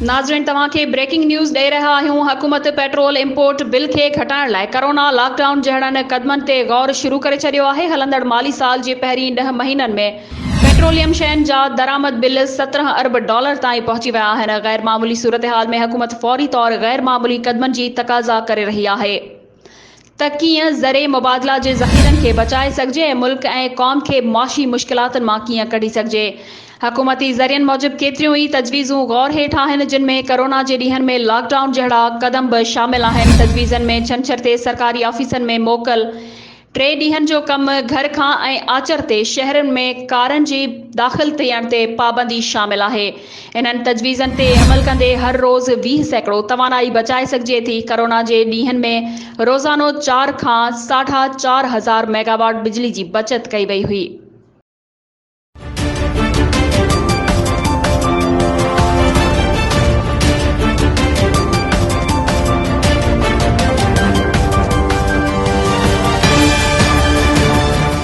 नाज़रीन तव्हां खे ब्रेकिंग न्यूज़ ॾेई रहिया आहियूं। हुकूमत पेट्रोल इंपोर्ट बिल खे घटाइण लाइ कोरोना लॉकडाउन जहिड़नि क़दमनि ते गौर शुरू करे छॾियो आहे। हलंदड़ माली साल जे पहिरीं 10 महीननि में पेट्रोलियम शयुनि जा दरामद बिल $17 अरब ताईं पहुची विया आहिनि। गैर मामूली सूरत-हाल में हुकूमत फौरी तौर गैर मामूली क़दमनि जी तक़ाज़ा करे रही आहे त कीअं ज़रे मुबादला जे ज़ख़ीरनि खे बचाए सघिजे ऐं मुल्क ऐं क़ौम खे मुआशी मुश्किलातुनि मां कीअं कढी सघिजे। हुकूमती ज़रियनि मूजिबि केतिरियूं ई तजवीज़ूं गौर हेठि आहिनि, जिन में कोरोना जे ॾींहनि में लॉकडाउन जहिड़ा क़दम बि शामिल आहिनि। तजवीज़नि में छंछर ते सरकारी ऑफिसनि में मोकल, 3 ॾींहनि जो कमु घर खां ऐं आचर ते शहरनि में कारनि जी दाख़िल थियण ते पाबंदी शामिल आहे। इन्हनि तजवीज़नि ते अमल कंदे हर रोज़ 20 सैकड़ो तवानाई बचाए सघिजे थी। कोरोना जे ॾींहनि में रोज़ानो 4 खां 4.5 हज़ार मेगावाट बिजली जी बचत कई वई हुई।